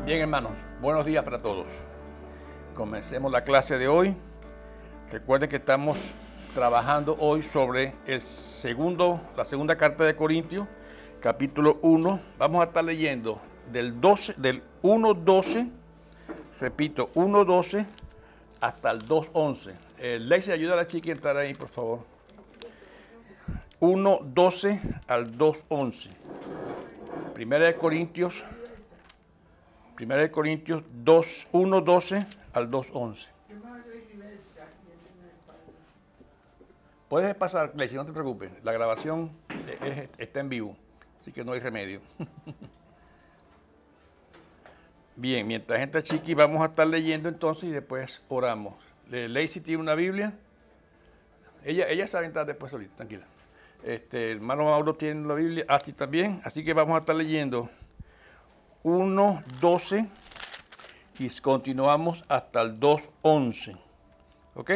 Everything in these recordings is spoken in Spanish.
Bien, hermanos, buenos días para todos. Comencemos la clase de hoy. Recuerden que estamos trabajando hoy sobre la segunda carta de Corintios, capítulo 1. Vamos a estar leyendo del 1.12, repito, 1.12 hasta el 2.11. Lacey, ayuda a la chica a entrar ahí, por favor. 1.12 al 2.11. Primera de Corintios 1.12 al 2.11. Puedes pasar, Lacey, no te preocupes. La grabación está en vivo, así que no hay remedio. Bien, mientras entra Chiqui, vamos a estar leyendo entonces y después oramos. Lacey tiene una Biblia. Ella sabe entrar después solita, tranquila. Hermano Mauro tiene la Biblia, Asti también, así que vamos a estar leyendo 1.12 y continuamos hasta el 2.11. ¿Ok?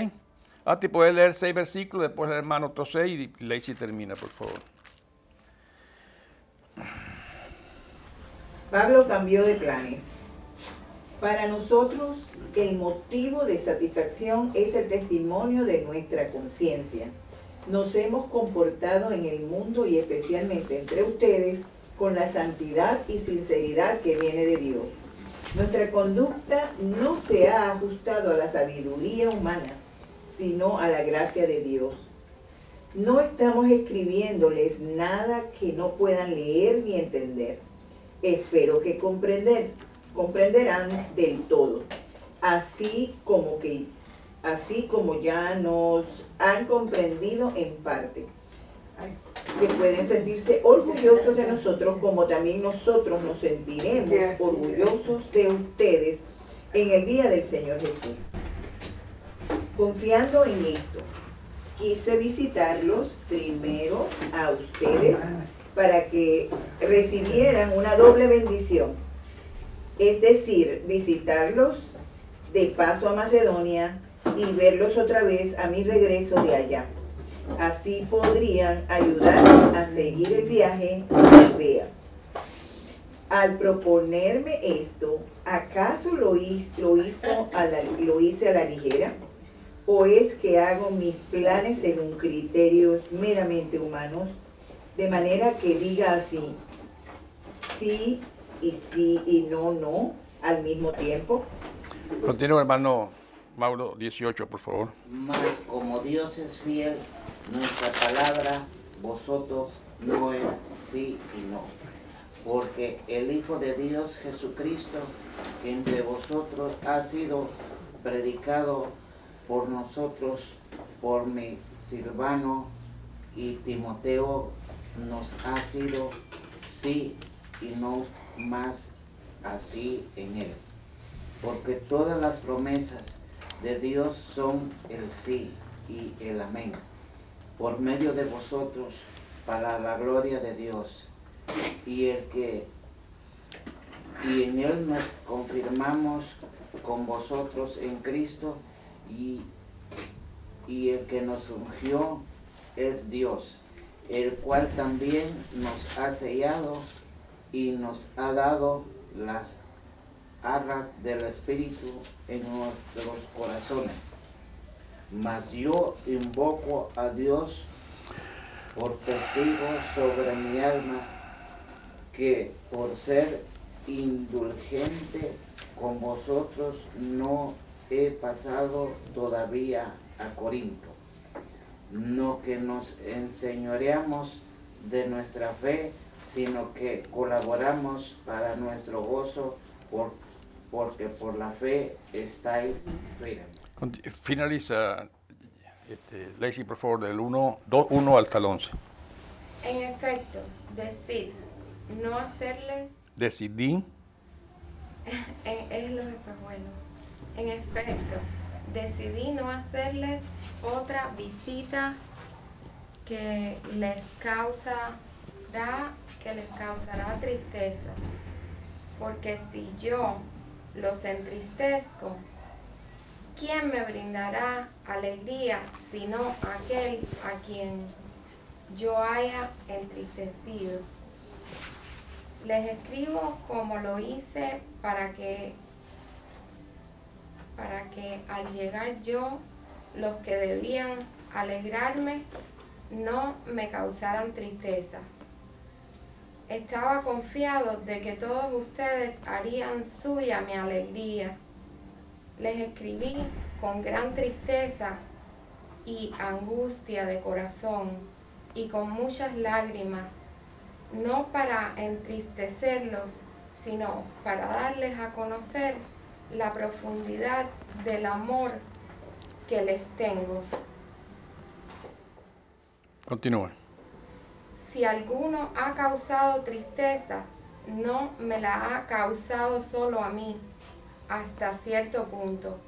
Asti, puedes leer 6 versículos, después el hermano otros 6 y Lacey termina, por favor. Pablo cambió de planes. Para nosotros, el motivo de satisfacción es el testimonio de nuestra conciencia. Nos hemos comportado en el mundo y especialmente entre ustedes con la santidad y sinceridad que viene de Dios. Nuestra conducta no se ha ajustado a la sabiduría humana, sino a la gracia de Dios. No estamos escribiéndoles nada que no puedan leer ni entender. Espero que comprenderán del todo, así como ya nos han comprendido en parte, que pueden sentirse orgullosos de nosotros, como también nosotros nos sentiremos orgullosos de ustedes en el día del Señor Jesús. Confiando en esto, quise visitarlos primero a ustedes para que recibieran una doble bendición, es decir, visitarlos de paso a Macedonia y verlos otra vez a mi regreso de allá. Así podrían ayudarme a seguir el viaje a Judea. Al proponerme esto, ¿acaso lo hice a la ligera? ¿O es que hago mis planes según criterios meramente humanos? De manera que diga así, sí y no al mismo tiempo. Continúa, hermano Mauro, 18, por favor. Mas como Dios es fiel, nuestra palabra, vosotros, no es sí y no. Porque el Hijo de Dios Jesucristo, que entre vosotros ha sido predicado por nosotros, por mi Silvano y Timoteo, nos ha sido sí y no más así en él. Porque todas las promesas de Dios son el sí y el amén, por medio de vosotros, para la gloria de Dios, y en él nos confirmamos con vosotros en Cristo, y el que nos ungió es Dios, el cual también nos ha sellado y nos ha dado las arras del Espíritu en nuestros corazones. Mas yo invoco a Dios por testigo sobre mi alma, que por ser indulgente con vosotros no he pasado todavía a Corinto, no que nos enseñoreamos de nuestra fe, sino que colaboramos para nuestro gozo, porque por la fe estáis firmes. Finaliza, Lacey, por favor, del 1 hasta el 11. En efecto, no hacerles... Decidí. Es lo que fue bueno. En efecto, decidí no hacerles otra visita que les causará tristeza, porque si yo los entristezco, ¿quién me brindará alegría sino aquel a quien yo haya entristecido? Les escribo como lo hice para que al llegar yo, los que debían alegrarme no me causaran tristeza. Estaba confiado de que todos ustedes harían suya mi alegría. Les escribí con gran tristeza y angustia de corazón y con muchas lágrimas, no para entristecerlos, sino para darles a conocer la profundidad del amor que les tengo. Continúa. Si alguno ha causado tristeza, no me la ha causado solo a mí, hasta cierto punto.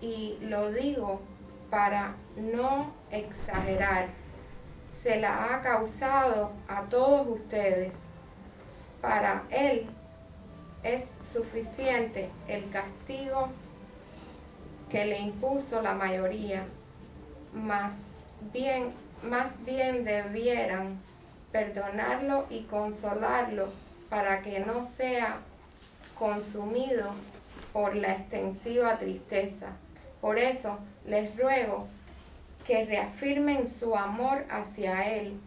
Y lo digo para no exagerar. Se la ha causado a todos ustedes. Para él es suficiente el castigo que le impuso la mayoría. Más bien debieran perdonarlo y consolarlo para que no sea consumido por la extensiva tristeza. Por eso les ruego que reafirmen su amor hacia él.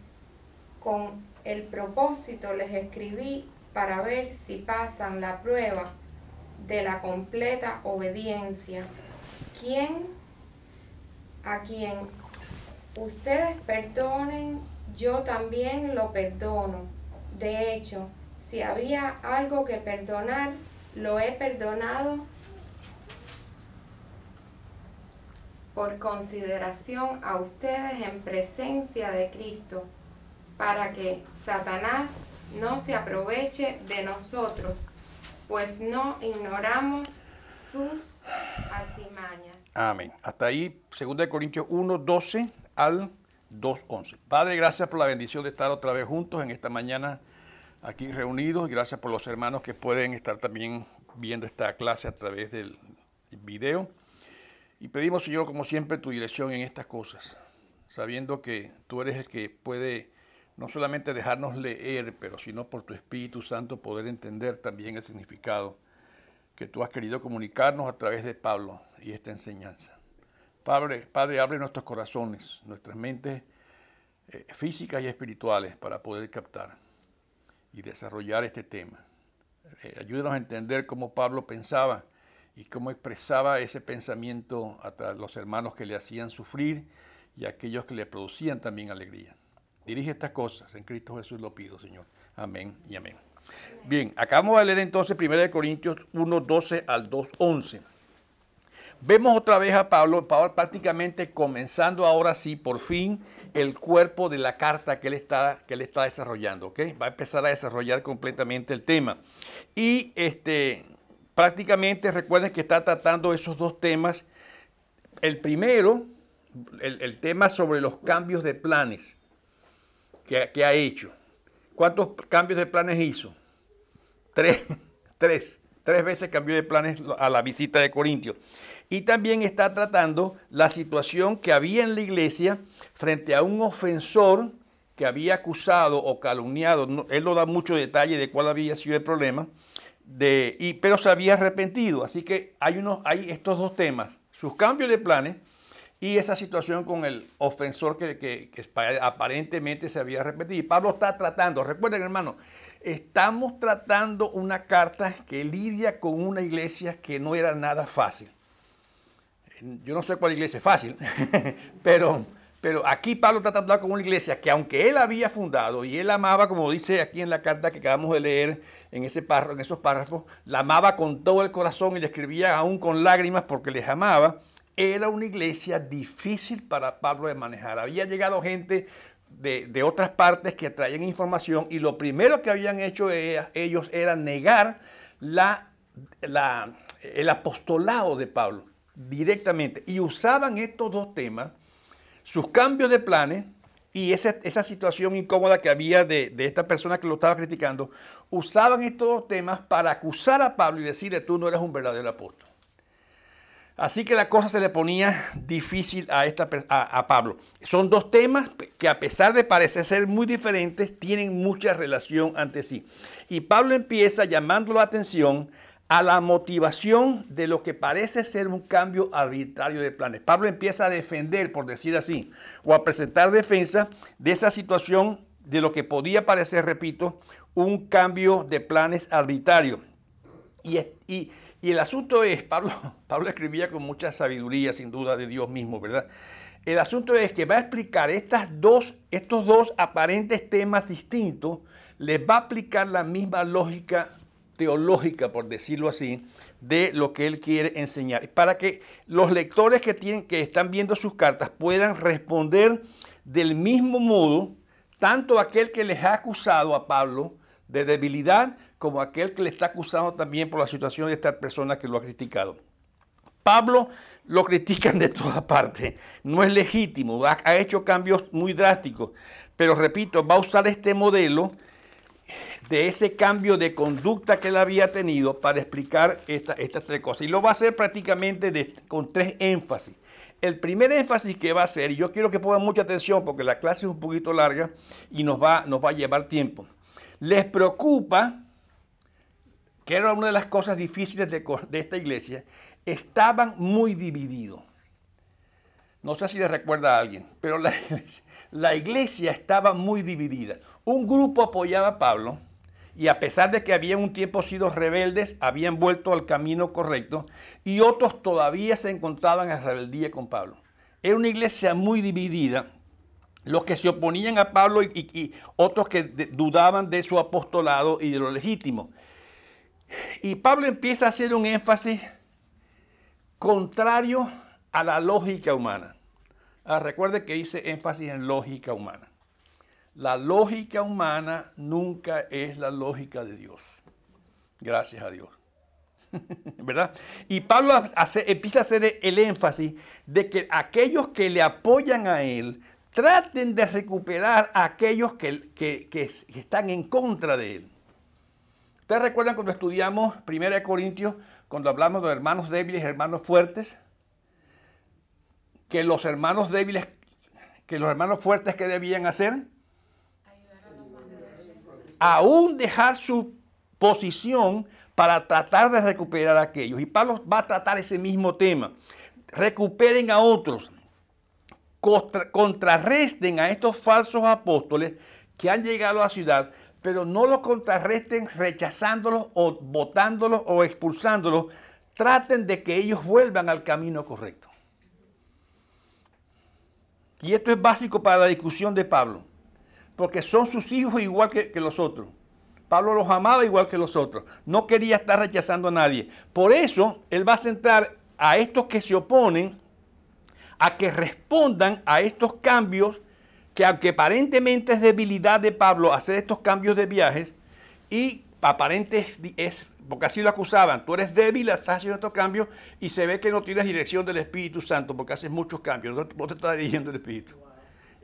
Con el propósito les escribí para ver si pasan la prueba de la completa obediencia. A quien ustedes perdonen, yo también lo perdono. De hecho, si había algo que perdonar, lo he perdonado por consideración a ustedes en presencia de Cristo, para que Satanás no se aproveche de nosotros, pues no ignoramos sus artimañas. Amén. Hasta ahí, 2 Corintios 1, 12 al 2, 11. Padre, gracias por la bendición de estar otra vez juntos en esta mañana aquí reunidos. Gracias por los hermanos que pueden estar también viendo esta clase a través del video. Y pedimos, Señor, como siempre, tu dirección en estas cosas, sabiendo que tú eres el que puede no solamente dejarnos leer, pero sino por tu Espíritu Santo poder entender también el significado que tú has querido comunicarnos a través de Pablo y esta enseñanza. Padre, abre nuestros corazones, nuestras mentes físicas y espirituales para poder captar y desarrollar este tema. Ayúdanos a entender cómo Pablo pensaba y cómo expresaba ese pensamiento a los hermanos que le hacían sufrir y a aquellos que le producían también alegría. Dirige estas cosas, en Cristo Jesús lo pido, Señor. Amén y amén. Bien, acabamos de leer entonces 1 Corintios 1, 12 al 2, 11. Vemos otra vez a Pablo prácticamente comenzando ahora sí, por fin, el cuerpo de la carta que él está desarrollando, ¿ok? Va a empezar a desarrollar completamente el tema. Y prácticamente recuerden que está tratando esos dos temas. El primero, el tema sobre los cambios de planes que ha hecho. ¿Cuántos cambios de planes hizo? Tres veces cambió de planes a la visita de Corintios. Y también está tratando la situación que había en la iglesia frente a un ofensor que había acusado o calumniado. Él no da mucho detalle de cuál había sido el problema, pero se había arrepentido. Así que hay estos dos temas, sus cambios de planes y esa situación con el ofensor que aparentemente se había arrepentido. Y Pablo está tratando, recuerden hermano, estamos tratando una carta que lidia con una iglesia que no era nada fácil. Yo no sé cuál iglesia es fácil, pero aquí Pablo está tratando con una iglesia que aunque él había fundado y él amaba, como dice aquí en la carta que acabamos de leer en esos párrafos, la amaba con todo el corazón y le escribía aún con lágrimas porque les amaba. Era una iglesia difícil para Pablo de manejar. Había llegado gente de otras partes que traían información y lo primero que habían hecho ellos era negar el apostolado de Pablo directamente. Y usaban estos dos temas, sus cambios de planes y esa situación incómoda que había de esta persona que lo estaba criticando, usaban estos dos temas para acusar a Pablo y decirle, tú no eres un verdadero apóstol. Así que la cosa se le ponía difícil a Pablo. Son dos temas que, a pesar de parecer ser muy diferentes, tienen mucha relación entre sí. Y Pablo empieza llamando la atención a la motivación de lo que parece ser un cambio arbitrario de planes. Pablo empieza a defender, por decir así, o a presentar defensa de esa situación de lo que podía parecer, repito, un cambio de planes arbitrario. Y el asunto es, Pablo escribía con mucha sabiduría, sin duda, de Dios mismo, ¿verdad? El asunto es que va a explicar estos dos aparentes temas distintos, les va a aplicar la misma lógica teológica, por decirlo así, de lo que él quiere enseñar, para que los lectores que están viendo sus cartas puedan responder del mismo modo, tanto aquel que les ha acusado a Pablo de debilidad, como aquel que le está acusando también por la situación de esta persona que lo ha criticado. Pablo lo critican de todas partes, no es legítimo, ha hecho cambios muy drásticos, pero repito, va a usar este modelo de ese cambio de conducta que él había tenido para explicar estas tres cosas. Y lo va a hacer prácticamente con tres énfasis. El primer énfasis que va a hacer, y yo quiero que pongan mucha atención porque la clase es un poquito larga y nos va a llevar tiempo. Les preocupa, que era una de las cosas difíciles de esta iglesia, estaban muy divididos. No sé si les recuerda a alguien, pero la iglesia estaba muy dividida. Un grupo apoyaba a Pablo y, a pesar de que habían un tiempo sido rebeldes, habían vuelto al camino correcto, y otros todavía se encontraban en rebeldía con Pablo. Era una iglesia muy dividida, los que se oponían a Pablo y otros que dudaban de su apostolado y de lo legítimo. Y Pablo empieza a hacer un énfasis contrario a la lógica humana. Recuerde que hice énfasis en lógica humana. La lógica humana nunca es la lógica de Dios. Gracias a Dios. ¿Verdad? Y Pablo empieza a hacer el énfasis de que aquellos que le apoyan a él traten de recuperar a aquellos que están en contra de él. ¿Ustedes recuerdan cuando estudiamos 1 Corintios, cuando hablamos de hermanos débiles y hermanos fuertes? Que los hermanos débiles, que los hermanos fuertes, ¿qué debían hacer? Aún dejar su posición para tratar de recuperar a aquellos. Y Pablo va a tratar ese mismo tema. Recuperen a otros. Contrarresten a estos falsos apóstoles que han llegado a la ciudad, pero no los contrarresten rechazándolos o votándolos o expulsándolos. Traten de que ellos vuelvan al camino correcto. Y esto es básico para la discusión de Pablo, porque son sus hijos igual que los otros. Pablo los amaba igual que los otros. No quería estar rechazando a nadie. Por eso, él va a centrar a estos que se oponen a que respondan a estos cambios, que aunque aparentemente es debilidad de Pablo hacer estos cambios de viajes, y aparente es, porque así lo acusaban, tú eres débil, estás haciendo estos cambios, y se ve que no tienes dirección del Espíritu Santo, porque haces muchos cambios, no te está dirigiendo el Espíritu.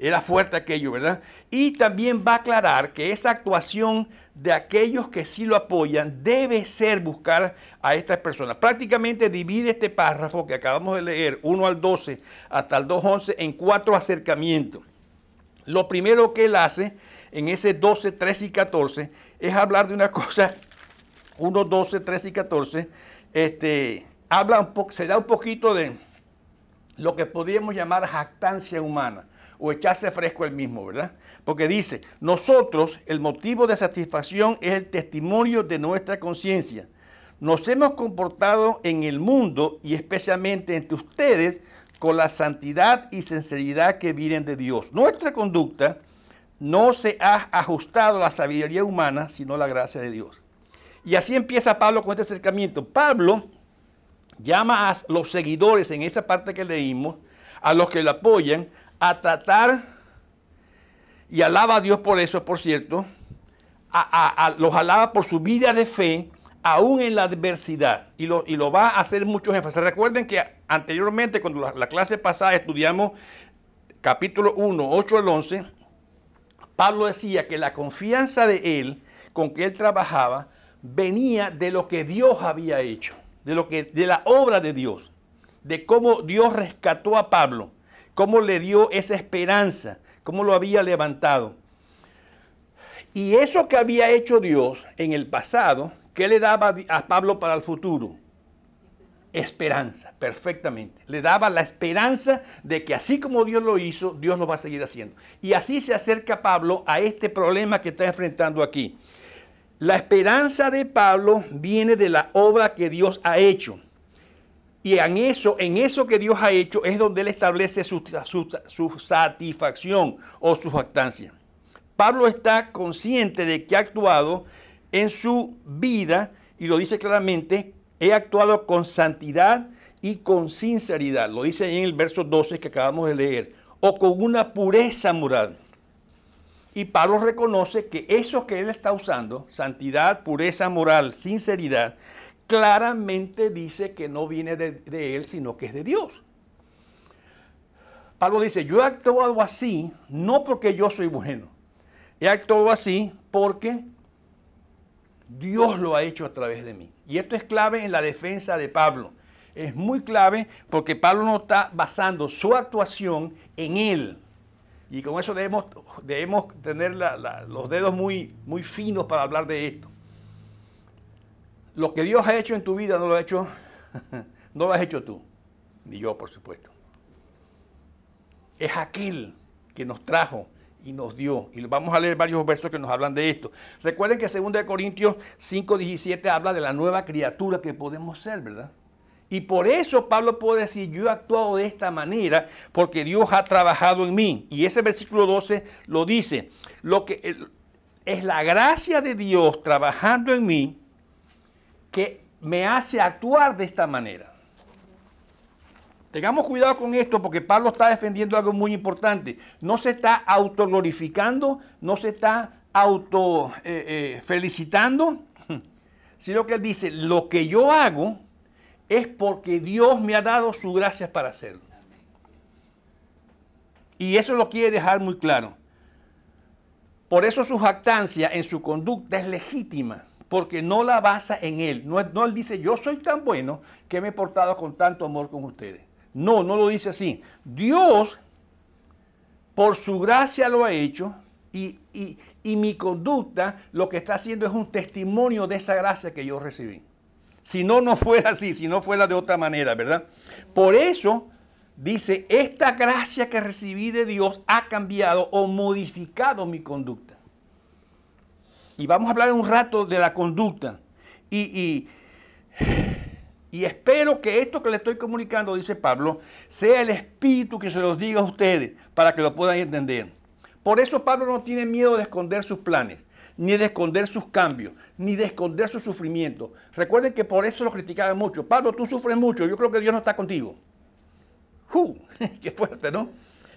Era fuerte aquello, ¿verdad? Y también va a aclarar que esa actuación de aquellos que sí lo apoyan debe ser buscar a estas personas. Prácticamente divide este párrafo que acabamos de leer, 1 al 12 hasta el 2:11, en 4 acercamientos. Lo primero que él hace en ese 12, 13 y 14 es hablar de una cosa, 1, 12, 13 y 14, se da un poquito de lo que podríamos llamar jactancia humana, o echarse fresco él mismo, ¿verdad? Porque dice, nosotros, el motivo de satisfacción es el testimonio de nuestra conciencia. Nos hemos comportado en el mundo y especialmente entre ustedes con la santidad y sinceridad que vienen de Dios. Nuestra conducta no se ha ajustado a la sabiduría humana, sino a la gracia de Dios. Y así empieza Pablo con este acercamiento. Pablo llama a los seguidores en esa parte que leímos, a los que lo apoyan, a tratar, y alaba a Dios por eso, por cierto, los alaba por su vida de fe, aún en la adversidad, y lo va a hacer muchos énfasis. Recuerden que anteriormente, cuando la clase pasada estudiamos capítulo 1, 8 al 11, Pablo decía que la confianza de él, con que él trabajaba, venía de lo que Dios había hecho, de la obra de Dios. de cómo Dios rescató a Pablo, cómo le dio esa esperanza, cómo lo había levantado. Y eso que había hecho Dios en el pasado, ¿qué le daba a Pablo para el futuro? Esperanza, perfectamente. Le daba la esperanza de que así como Dios lo hizo, Dios lo va a seguir haciendo. Y así se acerca Pablo a este problema que está enfrentando aquí. La esperanza de Pablo viene de la obra que Dios ha hecho. Y en eso que Dios ha hecho es donde Él establece su satisfacción o su jactancia. Pablo está consciente de que ha actuado en su vida, y lo dice claramente, he actuado con santidad y con sinceridad. Lo dice ahí en el verso 12 que acabamos de leer. O con una pureza moral. Y Pablo reconoce que eso que él está usando, santidad, pureza moral, sinceridad, claramente dice que no viene de él, sino que es de Dios. Pablo dice, yo he actuado así, no porque yo soy bueno. He actuado así porque Dios lo ha hecho a través de mí. Y esto es clave en la defensa de Pablo. Es muy clave porque Pablo no está basando su actuación en él. Y con eso debemos tener los dedos muy finos para hablar de esto. Lo que Dios ha hecho en tu vida no lo has hecho tú, ni yo, por supuesto. Es aquel que nos trajo y nos dio. Y vamos a leer varios versos que nos hablan de esto. Recuerden que 2 Corintios 5:17 habla de la nueva criatura que podemos ser, ¿verdad? Y por eso Pablo puede decir, yo he actuado de esta manera porque Dios ha trabajado en mí. Y ese versículo 12 lo dice, lo que es la gracia de Dios trabajando en mí que me hace actuar de esta manera. Tengamos cuidado con esto porque Pablo está defendiendo algo muy importante. No se está autoglorificando, no se está felicitando, sino que él dice, lo que yo hago es porque Dios me ha dado su gracia para hacerlo. Y eso lo quiere dejar muy claro. Por eso su jactancia en su conducta es legítima, porque no la basa en él. No él dice, yo soy tan bueno que me he portado con tanto amor con ustedes. No lo dice así. Dios, por su gracia lo ha hecho y mi conducta lo que está haciendo es un testimonio de esa gracia que yo recibí. Si no fuera así, si no fuera de otra manera, ¿verdad? Por eso dice, esta gracia que recibí de Dios ha cambiado o modificado mi conducta. Y vamos a hablar un rato de la conducta. Y espero que esto que le estoy comunicando, dice Pablo, sea el Espíritu que se los diga a ustedes para que lo puedan entender. Por eso Pablo no tiene miedo de esconder sus planes, ni de esconder sus cambios, ni de esconder su sufrimiento. Recuerden que por eso lo criticaban mucho. Pablo, tú sufres mucho, yo creo que Dios no está contigo. Qué fuerte, ¿no?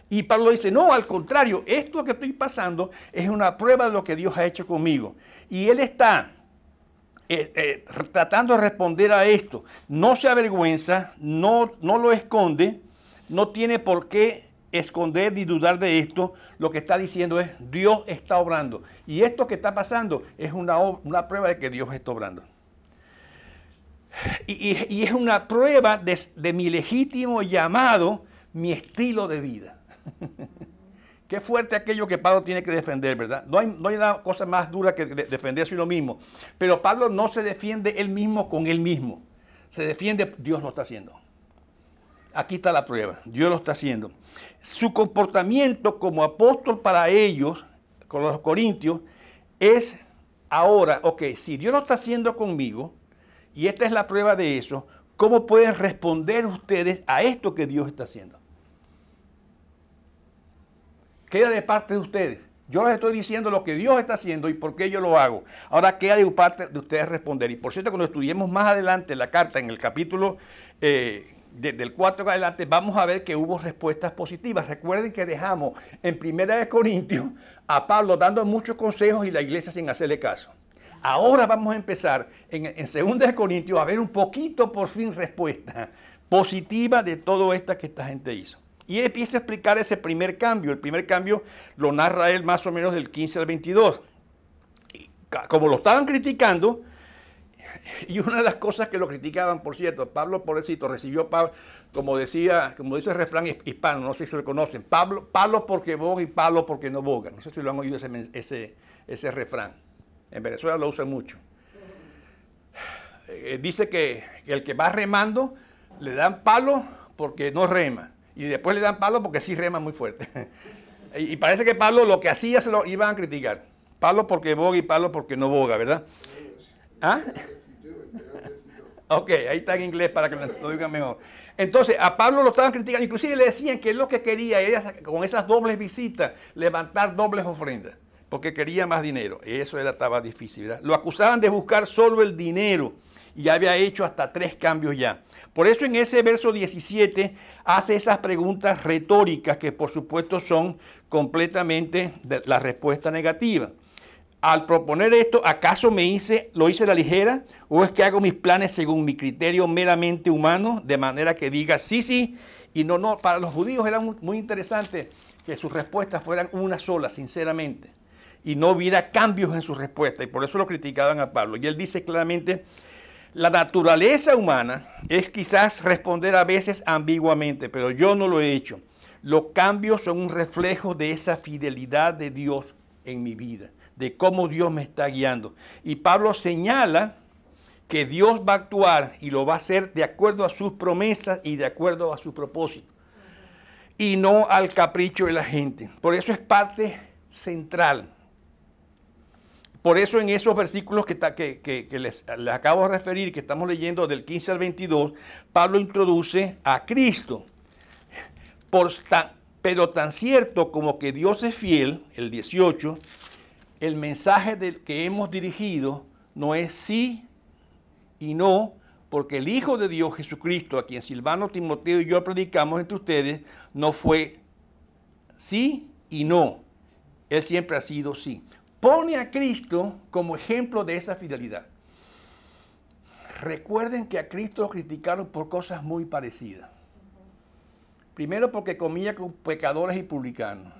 Y Pablo dice, no, al contrario, esto que estoy pasando es una prueba de lo que Dios ha hecho conmigo. Y él está tratando de responder a esto. No se avergüenza, no lo esconde, no tiene por qué esconder ni dudar de esto. Lo que está diciendo es, Dios está obrando. Y esto que está pasando es una prueba de que Dios está obrando. Y es una prueba de mi legítimo llamado, mi estilo de vida. Qué fuerte aquello que Pablo tiene que defender, ¿verdad? No hay una cosa más dura que defenderse uno mismo. Pero Pablo no se defiende él mismo con él mismo. Se defiende, Dios lo está haciendo. Aquí está la prueba, Dios lo está haciendo. Su comportamiento como apóstol para ellos, con los corintios, es ahora, ok, si Dios lo está haciendo conmigo, y esta es la prueba de eso, ¿cómo pueden responder ustedes a esto que Dios está haciendo? Queda de parte de ustedes. Yo les estoy diciendo lo que Dios está haciendo y por qué yo lo hago. Ahora queda de parte de ustedes responder. Y por cierto, cuando estudiemos más adelante la carta en el capítulo del 4 en adelante, vamos a ver que hubo respuestas positivas. Recuerden que dejamos en 1 Corintios a Pablo dando muchos consejos y la iglesia sin hacerle caso. Ahora vamos a empezar en 2 Corintios a ver un poquito por fin respuesta positiva de todo esto que esta gente hizo. Y él empieza a explicar ese primer cambio. El primer cambio lo narra él más o menos del 15 al 22. Y como lo estaban criticando, Y una de las cosas que lo criticaban, por cierto, Pablo, pobrecito, recibió, como dice el refrán hispano, no sé si lo conocen, palo porque boga y palo porque no boga. No sé si lo han oído ese refrán. En Venezuela lo usan mucho. Dice que el que va remando le dan palo porque no rema. Y después le dan palo porque sí rema muy fuerte. Y parece que Pablo lo que hacía se lo iban a criticar. Palo porque boga y palo porque no boga, ¿verdad? ¿Ah? Ok, ahí está en inglés para que lo digan mejor. Entonces, a Pablo lo estaban criticando, inclusive le decían que lo que quería era, con esas dobles visitas, levantar dobles ofrendas, porque quería más dinero. Eso estaba difícil, ¿verdad? Lo acusaban de buscar solo el dinero y había hecho hasta 3 cambios ya. Por eso en ese verso 17 hace esas preguntas retóricas que por supuesto son completamente la respuesta negativa. Al proponer esto, ¿acaso lo hice a la ligera? ¿O es que hago mis planes según mi criterio meramente humano? De manera que diga sí y no. Para los judíos era muy interesante que sus respuestas fueran una sola, sinceramente. Y no hubiera cambios en sus respuestas. Y por eso lo criticaban a Pablo. Y él dice claramente, la naturaleza humana es quizás responder a veces ambiguamente, pero yo no lo he hecho. Los cambios son un reflejo de esa fidelidad de Dios en mi vida, de cómo Dios me está guiando. Y Pablo señala que Dios va a actuar y lo va a hacer de acuerdo a sus promesas y de acuerdo a su propósito. Y no al capricho de la gente. Por eso es parte central. Por eso en esos versículos que les acabo de referir, que estamos leyendo del 15 al 22, Pablo introduce a Cristo. Pero tan cierto como que Dios es fiel, el 18, el mensaje que hemos dirigido no es sí y no, porque el Hijo de Dios, Jesucristo, a quien Silvano, Timoteo y yo predicamos entre ustedes, no fue sí y no. Él siempre ha sido sí. Pone a Cristo como ejemplo de esa fidelidad. Recuerden que a Cristo lo criticaron por cosas muy parecidas. Primero, porque comía con pecadores y publicanos.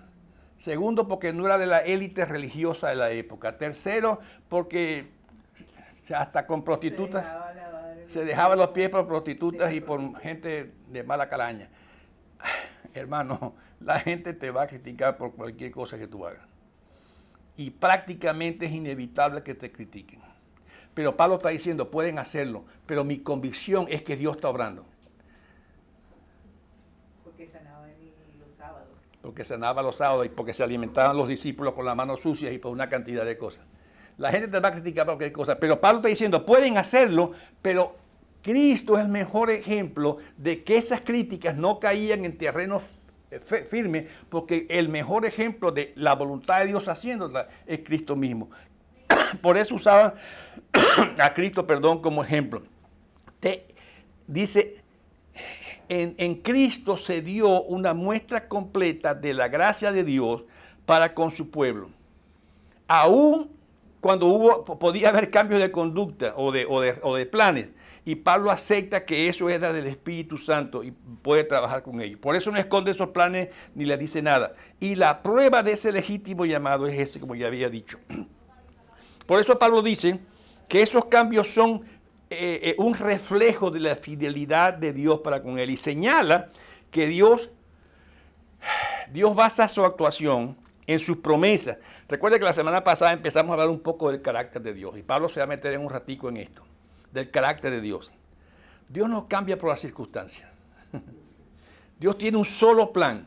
Segundo, porque no era de la élite religiosa de la época. Tercero, porque hasta con prostitutas se dejaba los pies por prostitutas y por gente de mala calaña. Hermano, la gente te va a criticar por cualquier cosa que tú hagas. Y prácticamente es inevitable que te critiquen. Pero Pablo está diciendo, pueden hacerlo, pero mi convicción es que Dios está obrando. Porque sanaba los sábados. Porque sanaba los sábados y porque se alimentaban los discípulos con las manos sucias y por una cantidad de cosas. La gente te va a criticar por cualquier cosa, pero Pablo está diciendo, pueden hacerlo, pero Cristo es el mejor ejemplo de que esas críticas no caían en terreno firme, porque el mejor ejemplo de la voluntad de Dios haciéndola es Cristo mismo. Por eso usaba a Cristo, como ejemplo. Dice, en Cristo se dio una muestra completa de la gracia de Dios para con su pueblo. Aún cuando podía haber cambios de conducta o de planes, y Pablo acepta que eso era del Espíritu Santo y puede trabajar con ellos. Por eso no esconde esos planes ni le dice nada. Y la prueba de ese legítimo llamado es ese, como ya había dicho. Por eso Pablo dice que esos cambios son un reflejo de la fidelidad de Dios para con él. Y señala que Dios basa su actuación en sus promesas. Recuerda que la semana pasada empezamos a hablar un poco del carácter de Dios. Y Pablo se va a meter en un ratico en esto, del carácter de Dios. Dios no cambia por las circunstancias. Dios tiene un solo plan.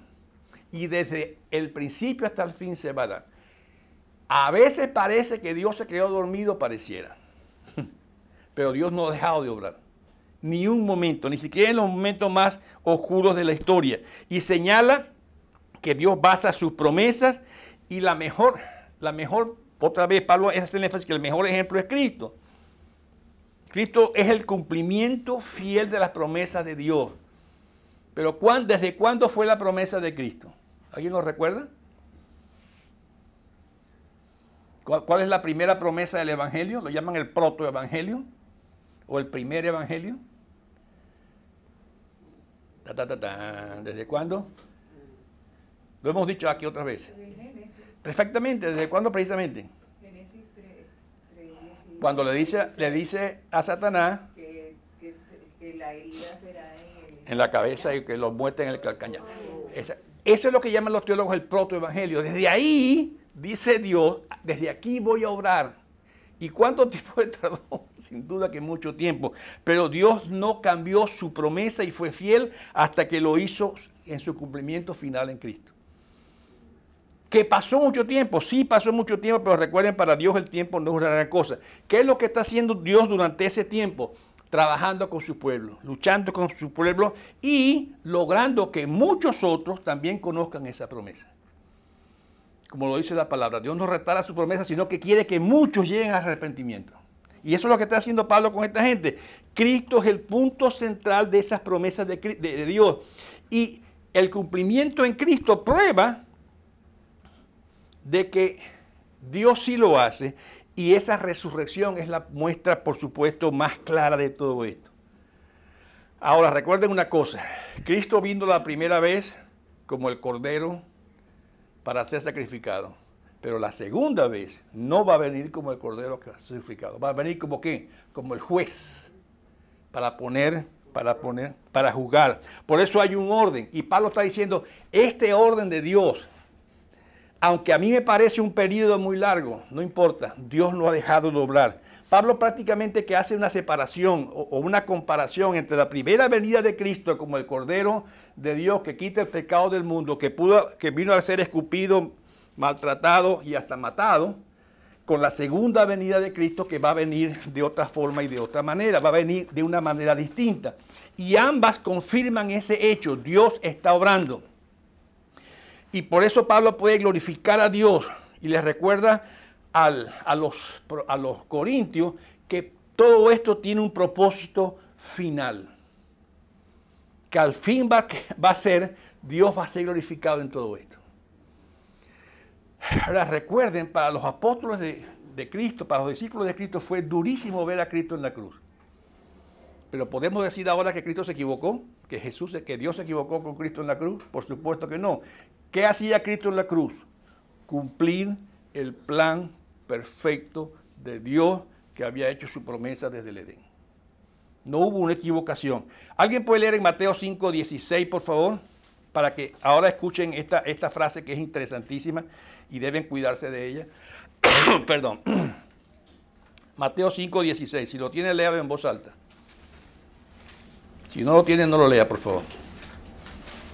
Y desde el principio hasta el fin se va a dar. A veces parece que Dios se quedó dormido, pareciera. Pero Dios no ha dejado de obrar. Ni un momento, ni siquiera en los momentos más oscuros de la historia. Y señala que Dios basa sus promesas y la mejor, otra vez Pablo hace el énfasis que el mejor ejemplo es Cristo. Cristo es el cumplimiento fiel de las promesas de Dios. Pero ¿desde cuándo fue la promesa de Cristo? ¿Alguien lo recuerda? ¿Cuál es la primera promesa del Evangelio? Lo llaman el protoevangelio o el primer evangelio. ¿Desde cuándo? Lo hemos dicho aquí otras veces. Perfectamente. ¿Desde cuándo precisamente? Génesis 3:18. Cuando le dice a Satanás que la herida será en la cabeza y que lo muerte en el calcañar. Eso es lo que llaman los teólogos el protoevangelio. Desde ahí, dice Dios, desde aquí voy a obrar. ¿Y cuánto tiempo tardó? Sin duda que mucho tiempo. Pero Dios no cambió su promesa y fue fiel hasta que lo hizo en su cumplimiento final en Cristo. ¿Que pasó mucho tiempo? Sí, pasó mucho tiempo, pero recuerden, para Dios el tiempo no es una gran cosa. ¿Qué es lo que está haciendo Dios durante ese tiempo? Trabajando con su pueblo, luchando con su pueblo y logrando que muchos otros también conozcan esa promesa. Como lo dice la palabra, Dios no retara su promesa, sino que quiere que muchos lleguen al arrepentimiento. Y eso es lo que está haciendo Pablo con esta gente. Cristo es el punto central de esas promesas de Dios. Y el cumplimiento en Cristo prueba de que Dios sí lo hace, y esa resurrección es la muestra, por supuesto, más clara de todo esto. Ahora, recuerden una cosa, Cristo vino la primera vez como el Cordero para ser sacrificado, pero la segunda vez no va a venir como el Cordero sacrificado, va a venir como ¿qué? Como el juez, para juzgar. Por eso hay un orden, y Pablo está diciendo, este orden de Dios, aunque a mí me parece un periodo muy largo, no importa, Dios no ha dejado de obrar. Pablo prácticamente que hace una separación o una comparación entre la primera venida de Cristo como el Cordero de Dios que quita el pecado del mundo, que vino a ser escupido, maltratado y hasta matado, con la segunda venida de Cristo que va a venir de otra forma y de otra manera, va a venir de una manera distinta. Y ambas confirman ese hecho, Dios está obrando. Y por eso Pablo puede glorificar a Dios y les recuerda a los corintios que todo esto tiene un propósito final. Que al fin va a ser, Dios va a ser glorificado en todo esto. Ahora recuerden, para los apóstoles de Cristo, para los discípulos de Cristo, fue durísimo ver a Cristo en la cruz. Pero podemos decir ahora que Cristo se equivocó, que Dios se equivocó con Cristo en la cruz. Por supuesto que no. ¿Qué hacía Cristo en la cruz? Cumplir el plan perfecto de Dios que había hecho su promesa desde el Edén. No hubo una equivocación. ¿Alguien puede leer en Mateo 5:16, por favor? Para que ahora escuchen esta frase que es interesantísima y deben cuidarse de ella. Perdón. Mateo 5:16. Si lo tiene, léalo en voz alta. Si no lo tiene, no lo lea, por favor.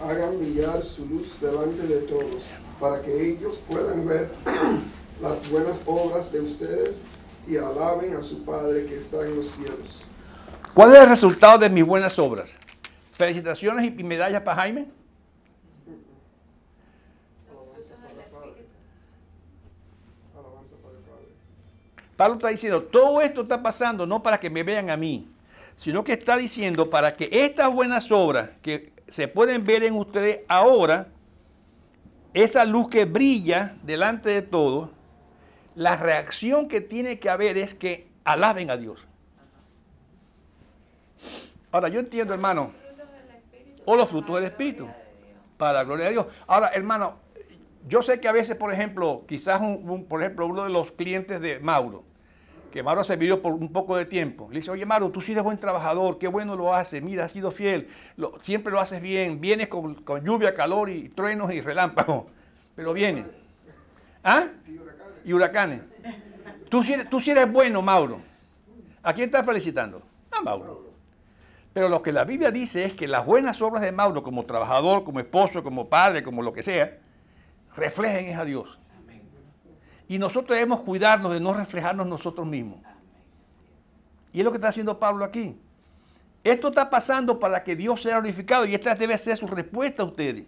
Hagan brillar su luz delante de todos, para que ellos puedan ver las buenas obras de ustedes y alaben a su Padre que está en los cielos. ¿Cuál es el resultado de mis buenas obras? ¿Felicitaciones y medallas para Jaime? Alabanza para el Padre. Alabanza para el Padre. Pablo está diciendo, todo esto está pasando no para que me vean a mí, sino que está diciendo para que estas buenas obras que se pueden ver en ustedes ahora, esa luz que brilla delante de todos, la reacción que tiene que haber es que alaben a Dios. Ahora, yo entiendo, hermano, o los frutos del Espíritu, para la gloria de Dios. Ahora, hermano, yo sé que a veces, por ejemplo, quizás por ejemplo, uno de los clientes de Mauro, que Mauro ha servido por un poco de tiempo, le dice, oye Mauro, tú sí eres buen trabajador, qué bueno lo haces, mira, has sido fiel, siempre lo haces bien, vienes con lluvia, calor y truenos y relámpagos, pero vienes. ¿Ah? Y huracanes. Tú sí eres bueno, Mauro. ¿A quién estás felicitando? A Mauro. Pero lo que la Biblia dice es que las buenas obras de Mauro como trabajador, como esposo, como padre, como lo que sea, reflejen a Dios. Y nosotros debemos cuidarnos de no reflejarnos nosotros mismos. Y es lo que está haciendo Pablo aquí. Esto está pasando para que Dios sea glorificado y esta debe ser su respuesta a ustedes.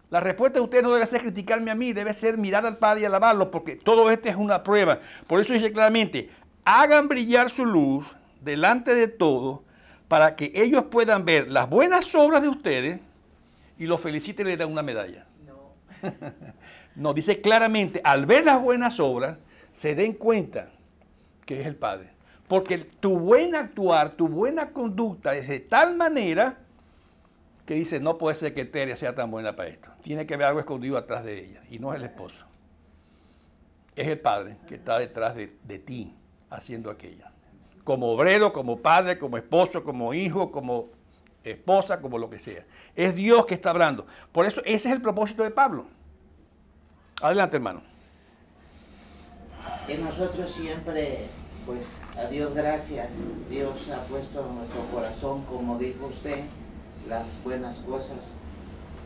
La respuesta de ustedes no debe ser criticarme a mí, debe ser mirar al Padre y alabarlo, porque todo esto es una prueba. Por eso dice claramente, hagan brillar su luz delante de todos para que ellos puedan ver las buenas obras de ustedes y los feliciten y les dan una medalla. No, dice claramente, al ver las buenas obras, se den cuenta que es el Padre. Porque tu buen actuar, tu buena conducta es de tal manera que dice, no puede ser que Teria sea tan buena para esto. Tiene que haber algo escondido atrás de ella y no es el esposo. es el Padre que está detrás de ti haciendo aquello. Como obrero, como padre, como esposo, como hijo, como esposa, como lo que sea. Es Dios que está hablando. Por eso ese es el propósito de Pablo. Adelante, hermano. Y nosotros siempre, pues, a Dios gracias. Dios ha puesto en nuestro corazón, como dijo usted, las buenas cosas.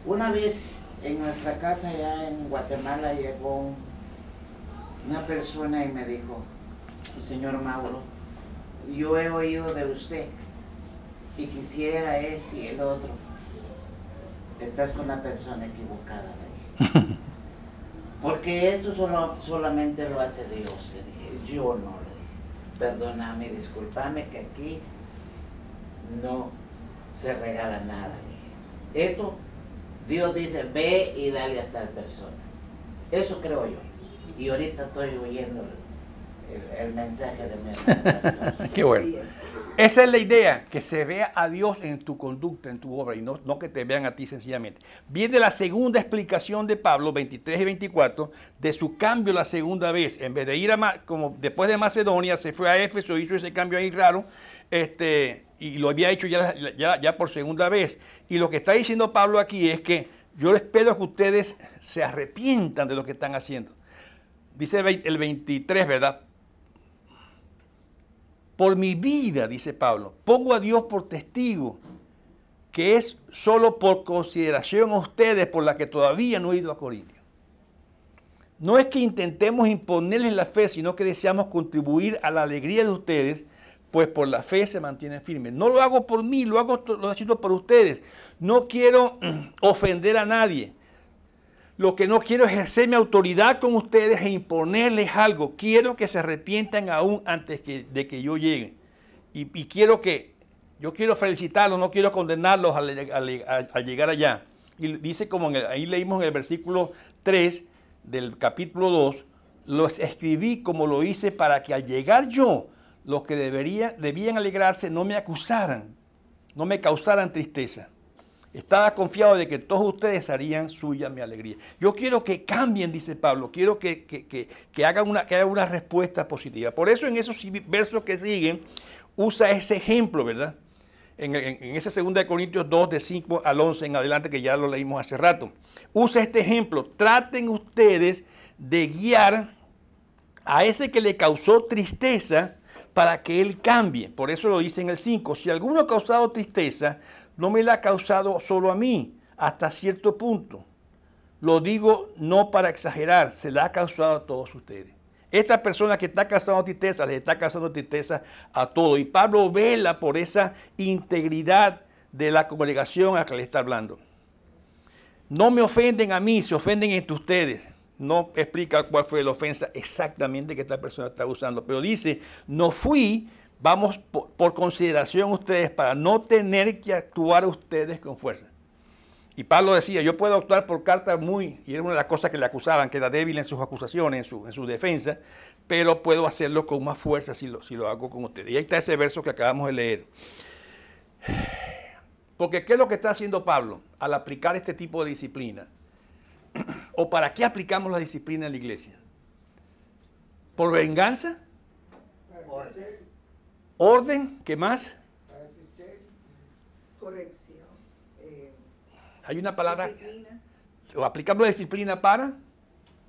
Una vez en nuestra casa allá en Guatemala llegó una persona y me dijo, señor Mauro, yo he oído de usted y quisiera este y el otro. Estás con la persona equivocada, le dije. Porque esto solamente lo hace Dios, le dije. Yo no, le dije. Perdóname, discúlpame que aquí no se regala nada, le dije. Esto, Dios dice, ve y dale a tal persona. Eso creo yo. Y ahorita estoy oyendo el mensaje de mi hermano. Qué bueno. Esa es la idea, que se vea a Dios en tu conducta, en tu obra, y no que te vean a ti sencillamente. Viene la segunda explicación de Pablo, 23 y 24, de su cambio la segunda vez. En vez de ir como después de Macedonia, se fue a Éfeso, hizo ese cambio ahí raro, y lo había hecho ya por segunda vez. Y lo que está diciendo Pablo aquí es que yo espero que ustedes se arrepientan de lo que están haciendo. Dice el 23, ¿verdad? Por mi vida, dice Pablo, pongo a Dios por testigo, que es solo por consideración a ustedes por la que todavía no he ido a Corinto. No es que intentemos imponerles la fe, sino que deseamos contribuir a la alegría de ustedes, pues por la fe se mantienen firmes. No lo hago por mí, lo haciendo por ustedes. No quiero ofender a nadie. Lo que no quiero es ejercer mi autoridad con ustedes e imponerles algo. Quiero que se arrepientan aún antes de que yo llegue. Y yo quiero felicitarlos, no quiero condenarlos al llegar allá. Y dice como ahí leímos en el versículo 3 del capítulo 2, los escribí como lo hice para que al llegar yo, los que debían alegrarse no me acusaran, no me causaran tristeza. Estaba confiado de que todos ustedes harían suya mi alegría. Yo quiero que cambien, dice Pablo. Quiero que hagan una respuesta positiva. Por eso en esos versos que siguen, usa ese ejemplo, ¿verdad? En ese 2 Corintios 2, de 5 al 11 en adelante, que ya lo leímos hace rato. Usa este ejemplo. Traten ustedes de guiar a ese que le causó tristeza para que él cambie. Por eso lo dice en el 5. Si alguno ha causado tristeza, no me la ha causado solo a mí, hasta cierto punto. Lo digo no para exagerar, se la ha causado a todos ustedes. Esta persona que está causando tristeza, les está causando tristeza a todos. Y Pablo vela por esa integridad de la congregación a la que le está hablando. No me ofenden a mí, se ofenden entre ustedes. No explica cuál fue la ofensa exactamente que esta persona está usando, pero dice, no fui, vamos por consideración ustedes, para no tener que actuar ustedes con fuerza. Y Pablo decía, yo puedo actuar por carta y era una de las cosas que le acusaban, que era débil en sus acusaciones, en su defensa, pero puedo hacerlo con más fuerza si lo hago con ustedes. Y ahí está ese verso que acabamos de leer. Porque ¿qué es lo que está haciendo Pablo al aplicar este tipo de disciplina? ¿O para qué aplicamos la disciplina en la iglesia? ¿Por venganza? ¿Orden? ¿Qué más? Corrección. Hay una palabra. Disciplina. ¿O aplicamos la disciplina para?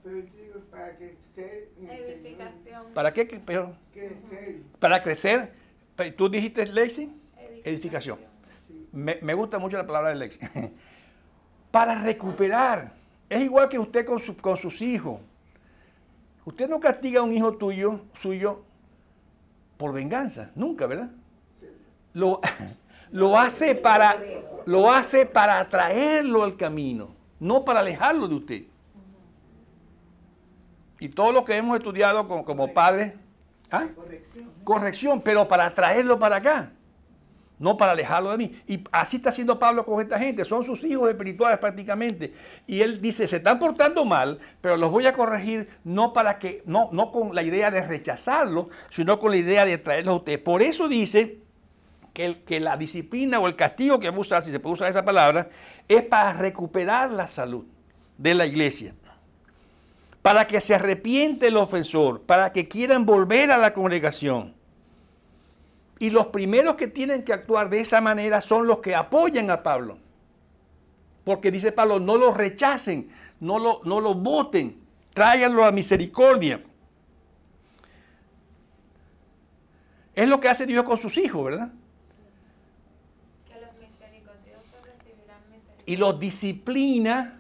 Pero digo, para crecer en el Edificación. ¿Para qué? Señor. Crecer. Para crecer. ¿Tú dijiste, Lexi? Edificación. Sí. Me gusta mucho la palabra de Lexi. Para recuperar. Es igual que usted con sus hijos. Usted no castiga a un hijo suyo por venganza. Nunca, ¿verdad? Sí. Lo hace para atraerlo al camino, no para alejarlo de usted. Y todo lo que hemos estudiado como padres, ¿ah? Corrección, pero para atraerlo para acá, no para alejarlo de mí. Y así está haciendo Pablo con esta gente, son sus hijos espirituales prácticamente. Y él dice, se están portando mal, pero los voy a corregir no con la idea de rechazarlos, sino con la idea de traerlos a ustedes. Por eso dice que la disciplina o el castigo que vamos a usar, si se puede usar esa palabra, es para recuperar la salud de la iglesia. para que se arrepiente el ofensor, para que quieran volver a la congregación. Y los primeros que tienen que actuar de esa manera son los que apoyan a Pablo. Porque dice Pablo, no lo rechacen, no lo voten, tráiganlo a misericordia. Es lo que hace Dios con sus hijos, ¿verdad? Que los misericordiosos recibirán misericordia. Y los disciplina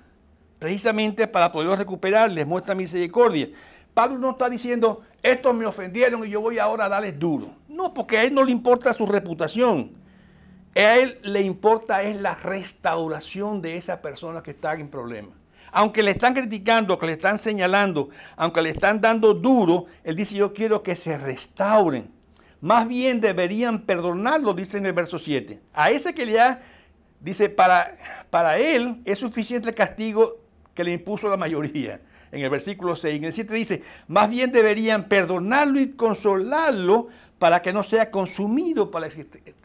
precisamente para poderlos recuperar, les muestra misericordia. Pablo no está diciendo, estos me ofendieron y yo voy ahora a darles duro. No, porque a él no le importa su reputación. A él le importa es la restauración de esas personas que están en problemas. Aunque le están criticando, que le están señalando, aunque le están dando duro, él dice, yo quiero que se restauren. Más bien deberían perdonarlo, dice en el verso 7. A ese que le ha, dice, para él es suficiente el castigo que le impuso la mayoría. En el versículo 6, en el 7 dice, más bien deberían perdonarlo y consolarlo para que no sea consumido por la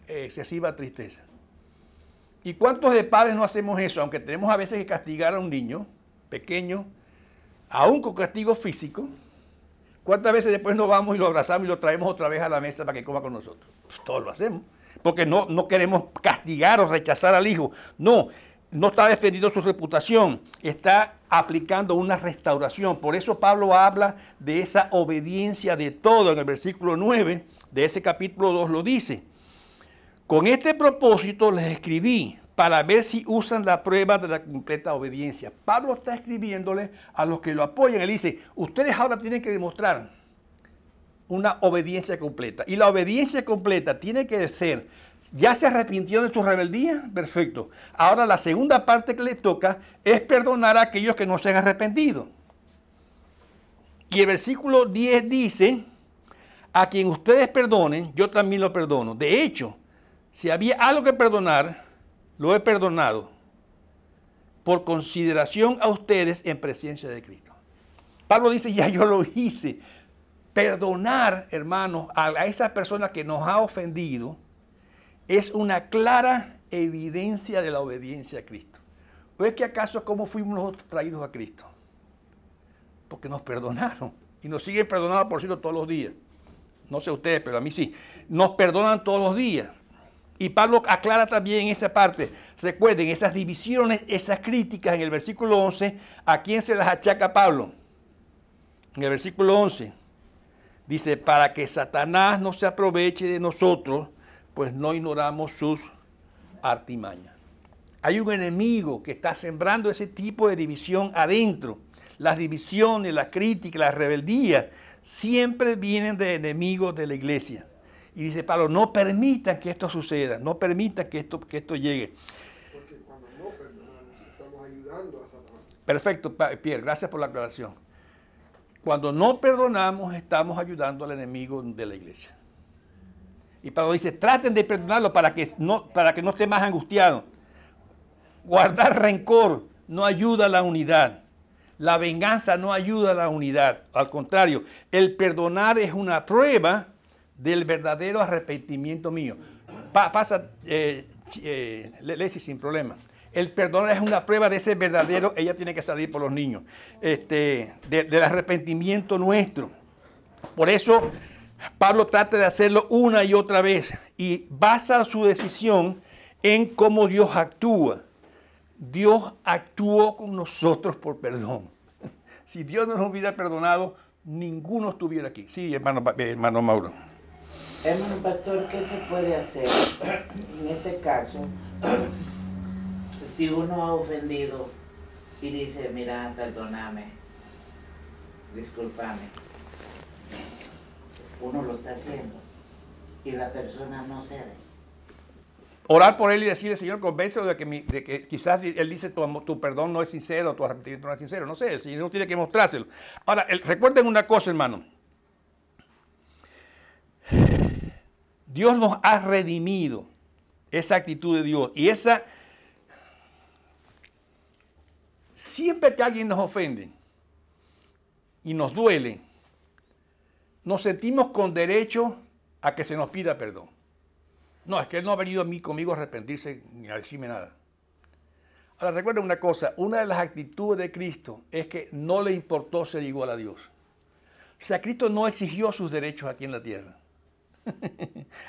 excesiva tristeza. ¿Y cuántos de padres no hacemos eso? Aunque tenemos a veces que castigar a un niño pequeño, aún con castigo físico, ¿cuántas veces después nos vamos y lo abrazamos y lo traemos otra vez a la mesa para que coma con nosotros? Pues todos lo hacemos, porque no queremos castigar o rechazar al hijo. No está defendiendo su reputación, está aplicando una restauración. Por eso Pablo habla de esa obediencia de todo. En el versículo 9 de ese capítulo 2 lo dice. Con este propósito les escribí para ver si usan la prueba de la completa obediencia. Pablo está escribiéndole a los que lo apoyan. Él dice, ustedes ahora tienen que demostrar una obediencia completa. Y la obediencia completa tiene que ser, ¿ya se arrepintió de su rebeldía? Perfecto. Ahora la segunda parte que les toca es perdonar a aquellos que no se han arrepentido. Y el versículo 10 dice, a quien ustedes perdonen, yo también lo perdono. De hecho, si había algo que perdonar, lo he perdonado por consideración a ustedes en presencia de Cristo. Pablo dice, ya yo lo hice. Perdonar, hermanos, a esa persona que nos ha ofendido es una clara evidencia de la obediencia a Cristo. ¿O es que acaso cómo fuimos nosotros traídos a Cristo? Porque nos perdonaron y nos siguen perdonando, por cierto, todos los días. No sé ustedes, pero a mí sí. Nos perdonan todos los días. Y Pablo aclara también esa parte. Recuerden, esas divisiones, esas críticas en el versículo 11, ¿a quién se las achaca Pablo? En el versículo 11 dice, para que Satanás no se aproveche de nosotros, pues no ignoramos sus artimañas. Hay un enemigo que está sembrando ese tipo de división adentro. Las divisiones, la crítica, la rebeldía, siempre vienen de enemigos de la iglesia. Y dice Pablo, no permitan que esto suceda, no permitan que esto llegue. Porque cuando no perdonamos, estamos ayudando a Satanás. Perfecto, Pierre, gracias por la aclaración. Cuando no perdonamos, estamos ayudando al enemigo de la iglesia. Y Pablo dice, traten de perdonarlo para que no esté más angustiado. Guardar rencor no ayuda a la unidad. La venganza no ayuda a la unidad. Al contrario, el perdonar es una prueba del verdadero arrepentimiento mío. Pasa, Leslie, sin problema. El perdón es una prueba de ese verdadero, ella tiene que salir por los niños, del arrepentimiento nuestro. Por eso Pablo trata de hacerlo una y otra vez y basa su decisión en cómo Dios actúa. Dios actuó con nosotros por perdón. Si Dios no nos hubiera perdonado, ninguno estuviera aquí. Sí, hermano Mauro. Hermano pastor, ¿qué se puede hacer en este caso si uno ha ofendido y dice, mira, perdóname, discúlpame? Uno lo está haciendo y la persona no cede. Orar por él y decirle, Señor, convéncelo de que quizás él dice tu perdón no es sincero, tu arrepentimiento no es sincero. No sé, el Señor no tiene que mostrárselo. Ahora, recuerden una cosa, hermano. Dios nos ha redimido, esa actitud de Dios. Y esa, siempre que alguien nos ofende y nos duele, nos sentimos con derecho a que se nos pida perdón. No, es que él no ha venido conmigo a arrepentirse ni a decirme nada. Ahora recuerden una cosa, una de las actitudes de Cristo es que no le importó ser igual a Dios. O sea, Cristo no exigió sus derechos aquí en la tierra.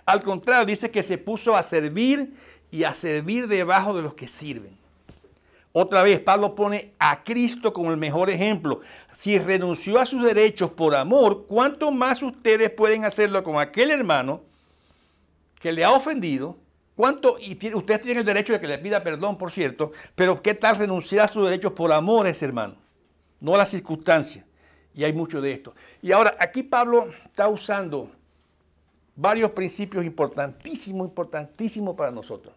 Al contrario, dice que se puso a servir y a servir debajo de los que sirven. Otra vez, Pablo pone a Cristo como el mejor ejemplo. Si renunció a sus derechos por amor, ¿cuánto más ustedes pueden hacerlo con aquel hermano que le ha ofendido? Y ustedes tienen el derecho de que le pida perdón, por cierto, pero ¿qué tal renunciar a sus derechos por amor a ese hermano? No a las circunstancias. Y hay mucho de esto. Y ahora, aquí Pablo está usando varios principios importantísimos para nosotros.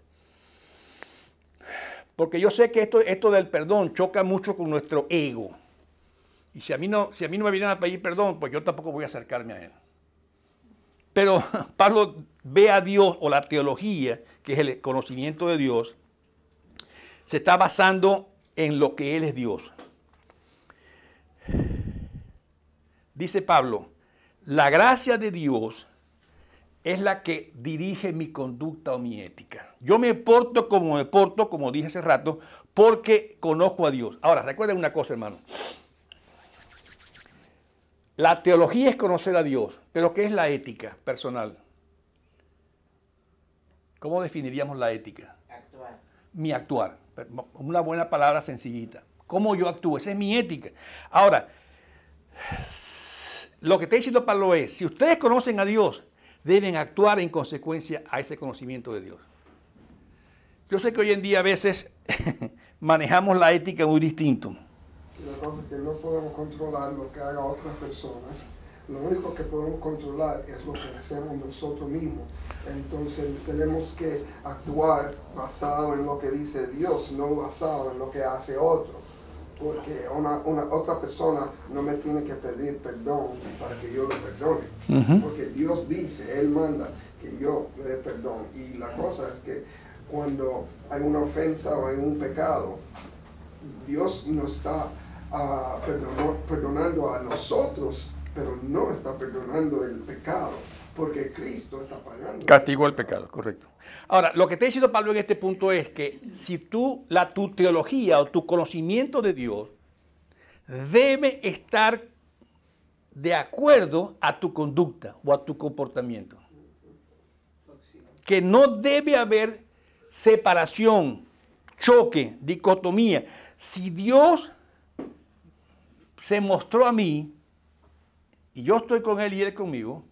Porque yo sé que esto del perdón choca mucho con nuestro ego. Y si a mí no me vienen a pedir perdón, pues yo tampoco voy a acercarme a él. Pero Pablo ve a Dios, o la teología, que es el conocimiento de Dios, se está basando en lo que Él es Dios. Dice Pablo, la gracia de Dios es la que dirige mi conducta o mi ética. Yo me porto, como dije hace rato, porque conozco a Dios. Ahora, recuerden una cosa, hermano. La teología es conocer a Dios, pero ¿qué es la ética personal? ¿Cómo definiríamos la ética? Actuar. Mi actuar. Una buena palabra sencillita. ¿Cómo yo actúo? Esa es mi ética. Ahora, lo que está diciendo Pablo es, si ustedes conocen a Dios, deben actuar en consecuencia a ese conocimiento de Dios. Yo sé que hoy en día a veces manejamos la ética muy distinto. La cosa es que no podemos controlar lo que hagan otras personas. Lo único que podemos controlar es lo que hacemos nosotros mismos. Entonces tenemos que actuar basado en lo que dice Dios, no basado en lo que hace otro. Porque otra persona no me tiene que pedir perdón para que yo lo perdone. Porque Dios dice, Él manda que yo le dé perdón. Y la cosa es que cuando hay una ofensa o hay un pecado, Dios nos está perdonando a nosotros, pero no está perdonando el pecado, porque Cristo está pagando. Castigó el pecado, correcto. Ahora, lo que está diciendo Pablo en este punto es que si tu teología o tu conocimiento de Dios debe estar de acuerdo a tu conducta o a tu comportamiento. Que no debe haber separación, choque, dicotomía. Si Dios se mostró a mí y yo estoy con Él y Él conmigo,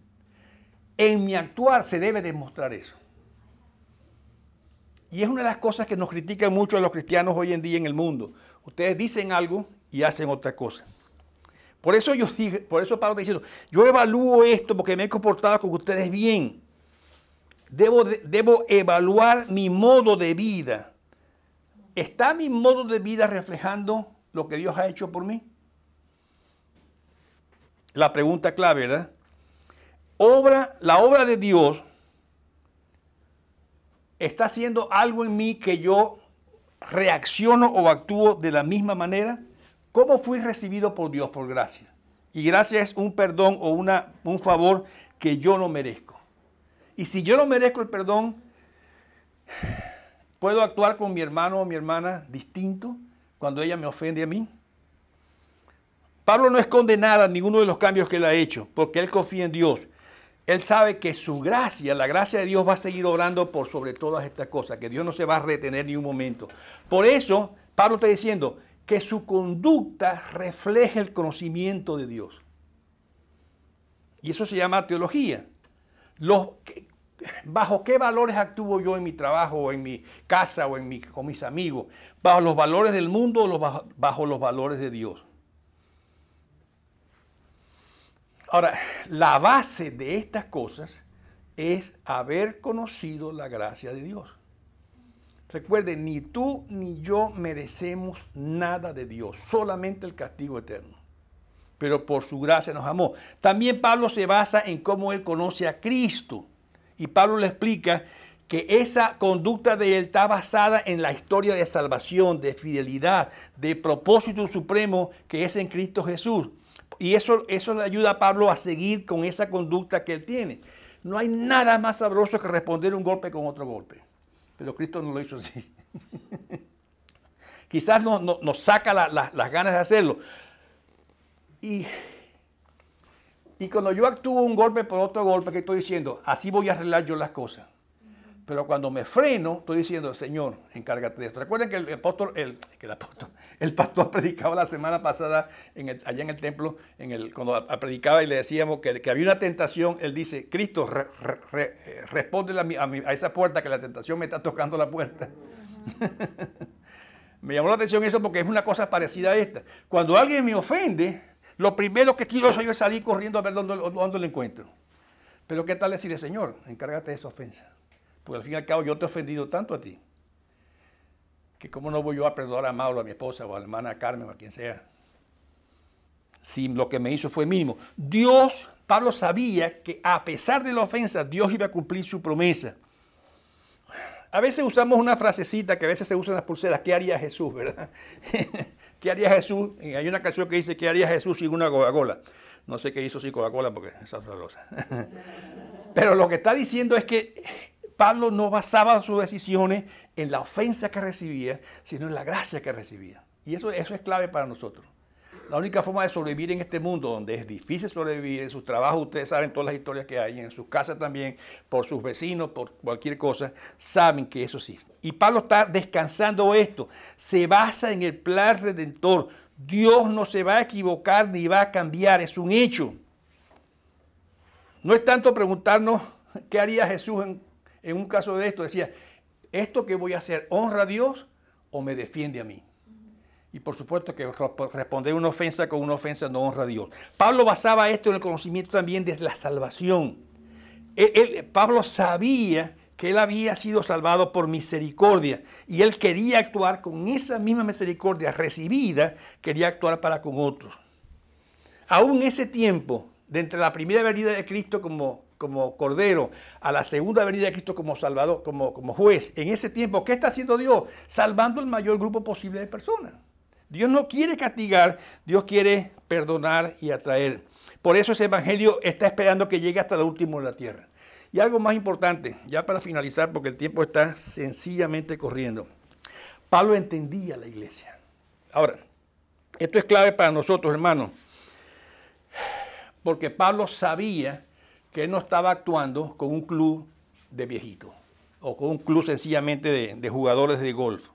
en mi actuar se debe demostrar eso. Y es una de las cosas que nos critican mucho a los cristianos hoy en día en el mundo. Ustedes dicen algo y hacen otra cosa. Por eso Pablo está diciendo, yo evalúo esto porque me he comportado con ustedes bien. Debo evaluar mi modo de vida. ¿Está mi modo de vida reflejando lo que Dios ha hecho por mí? La pregunta clave, ¿verdad? La obra de Dios está haciendo algo en mí que yo reacciono o actúo de la misma manera. ¿Cómo fui recibido por Dios por gracia? Y gracia es un perdón o un favor que yo no merezco. Y si yo no merezco el perdón, ¿puedo actuar con mi hermano o mi hermana distinto cuando ella me ofende a mí? Pablo no esconde nada, ninguno de los cambios que él ha hecho, porque él confía en Dios. Él sabe que su gracia, la gracia de Dios va a seguir obrando por sobre todas estas cosas, que Dios no se va a retener ni un momento. Por eso, Pablo está diciendo que su conducta refleja el conocimiento de Dios. Y eso se llama teología. ¿Bajo qué valores actúo yo en mi trabajo, o en mi casa, o con mis amigos? ¿Bajo los valores del mundo o bajo los valores de Dios? Ahora, la base de estas cosas es haber conocido la gracia de Dios. Recuerden, ni tú ni yo merecemos nada de Dios, solamente el castigo eterno. Pero por su gracia nos amó. También Pablo se basa en cómo él conoce a Cristo. Y Pablo le explica que esa conducta de él está basada en la historia de salvación, de fidelidad, de propósito supremo que es en Cristo Jesús. Y eso le ayuda a Pablo a seguir con esa conducta que él tiene. No hay nada más sabroso que responder un golpe con otro golpe. Pero Cristo no lo hizo así. Quizás nos saca las ganas de hacerlo. Y cuando yo actúo un golpe por otro golpe, que estoy diciendo, así voy a arreglar yo las cosas. Pero cuando me freno, estoy diciendo, Señor, encárgate de esto. Recuerden que el pastor predicaba la semana pasada allá en el templo, cuando predicaba y le decíamos que había una tentación. Él dice, Cristo, responde a esa puerta, que la tentación me está tocando la puerta. Me llamó la atención eso porque es una cosa parecida a esta. Cuando alguien me ofende, lo primero que quiero es salir corriendo a ver dónde lo encuentro. Pero ¿qué tal decirle, Señor, encárgate de esa ofensa? Porque al fin y al cabo yo te he ofendido tanto a ti, que cómo no voy yo a perdonar a Mauro, a mi esposa, o a la hermana Carmen, o a quien sea, si lo que me hizo fue mínimo. Pablo sabía que a pesar de la ofensa, Dios iba a cumplir su promesa. A veces usamos una frasecita que a veces se usa en las pulseras, ¿qué haría Jesús, verdad? ¿Qué haría Jesús? Hay una canción que dice, ¿qué haría Jesús sin una Coca-Cola? No sé qué hizo sin Coca-Cola porque esa es otra cosa. Pero lo que está diciendo es que Pablo no basaba sus decisiones en la ofensa que recibía, sino en la gracia que recibía. Y eso es clave para nosotros. La única forma de sobrevivir en este mundo, donde es difícil sobrevivir, en sus trabajos, ustedes saben todas las historias que hay, en sus casas también, por sus vecinos, por cualquier cosa, saben que eso sí. Y Pablo está descansando esto. Se basa en el plan redentor. Dios no se va a equivocar ni va a cambiar, es un hecho. No es tanto preguntarnos qué haría Jesús en un caso de esto. Decía, ¿esto que voy a hacer honra a Dios o me defiende a mí? Y por supuesto que responder una ofensa con una ofensa no honra a Dios. Pablo basaba esto en el conocimiento también de la salvación. Pablo sabía que él había sido salvado por misericordia y él quería actuar con esa misma misericordia recibida, quería actuar para con otros. Aún en ese tiempo, de entre la primera venida de Cristo como Cordero a la segunda venida de Cristo como Salvador, como juez, en ese tiempo, ¿qué está haciendo Dios? Salvando el mayor grupo posible de personas. Dios no quiere castigar, Dios quiere perdonar y atraer. Por eso ese evangelio está esperando que llegue hasta lo último de la tierra. Y algo más importante, ya para finalizar, porque el tiempo está sencillamente corriendo. Pablo entendía la iglesia. Ahora, esto es clave para nosotros, hermanos, porque Pablo sabía que él no estaba actuando con un club de viejitos o con un club sencillamente de jugadores de golf.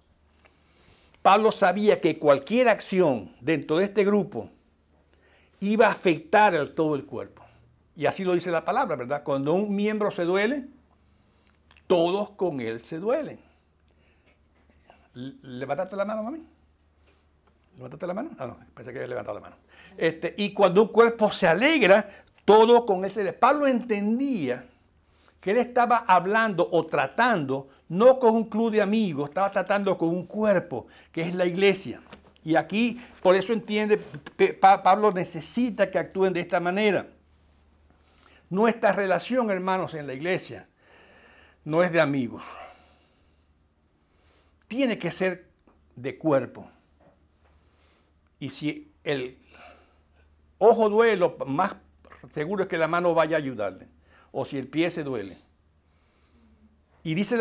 Pablo sabía que cualquier acción dentro de este grupo iba a afectar a todo el cuerpo. Y así lo dice la palabra, ¿verdad? Cuando un miembro se duele, todos con él se duelen. ¿Levantaste la mano, mami? ¿Levantaste la mano? Ah, no, pensé que había levantado la mano. Y cuando un cuerpo se alegra, todo con él se alegra. Pablo entendía que él estaba hablando o tratando no con un club de amigos, estaba tratando con un cuerpo, que es la iglesia. Y aquí, por eso entiende, Pablo necesita que actúen de esta manera. Nuestra relación, hermanos, en la iglesia no es de amigos. Tiene que ser de cuerpo. Y si el ojo duele, lo más seguro es que la mano vaya a ayudarle. O si el pie se duele. Y dice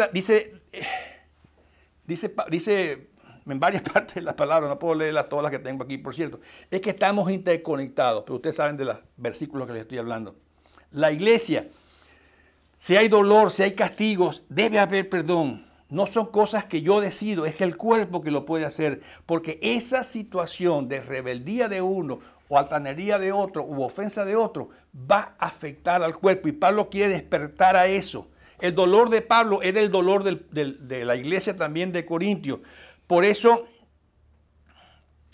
en varias partes de la palabra, no puedo leerlas todas las que tengo aquí, por cierto, es que estamos interconectados, pero ustedes saben de los versículos que les estoy hablando. La iglesia, si hay dolor, si hay castigos, debe haber perdón. No son cosas que yo decido, es el cuerpo que lo puede hacer, porque esa situación de rebeldía de uno o altanería de otro u ofensa de otro va a afectar al cuerpo y Pablo quiere despertar a eso. El dolor de Pablo era el dolor de la iglesia también de Corintios. Por eso,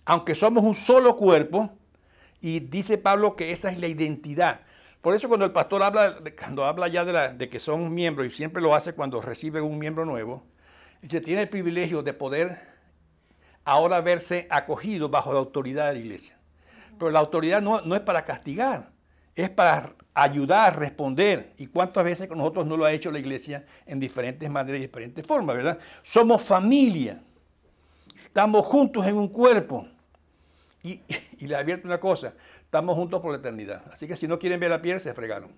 aunque somos un solo cuerpo, y dice Pablo que esa es la identidad. Por eso cuando el pastor habla ya de que son miembros, y siempre lo hace cuando recibe un miembro nuevo, dice, tiene el privilegio de poder ahora verse acogido bajo la autoridad de la iglesia. Pero la autoridad no es para castigar, es para ayudar, responder. ¿Y cuántas veces nosotros no lo ha hecho la iglesia en diferentes maneras y diferentes formas, verdad? Somos familia, estamos juntos en un cuerpo. Y les advierto una cosa, estamos juntos por la eternidad. Así que si no quieren ver la piel, se fregaron.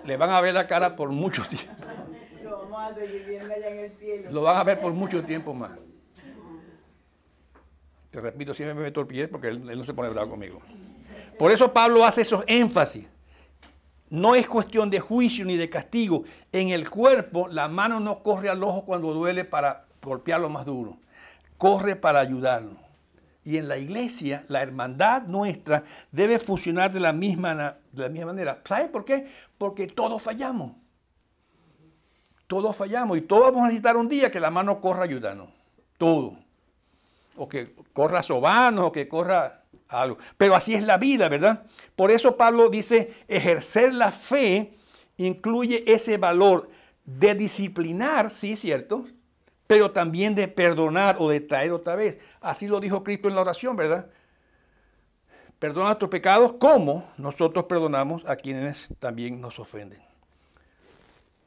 Le van a ver la cara por mucho tiempo. Lo vamos vamos a seguir viendo allá en el cielo. Lo van a ver por mucho tiempo más. Te repito, siempre me meto el pie porque él no se pone bravo conmigo. Por eso Pablo hace esos énfasis. No es cuestión de juicio ni de castigo. En el cuerpo, la mano no corre al ojo cuando duele para golpearlo más duro. Corre para ayudarlo. Y en la iglesia, la hermandad nuestra debe funcionar de la misma manera. ¿Sabe por qué? Porque todos fallamos. Todos fallamos y todos vamos a necesitar un día que la mano corra a ayudarnos. Todo. O que corra a sobarnos, o que corra algo. Pero así es la vida, ¿verdad? Por eso Pablo dice, ejercer la fe incluye ese valor de disciplinar, sí, cierto, pero también de perdonar o de traer otra vez. Así lo dijo Cristo en la oración, ¿verdad? Perdona nuestros pecados como nosotros perdonamos a quienes también nos ofenden.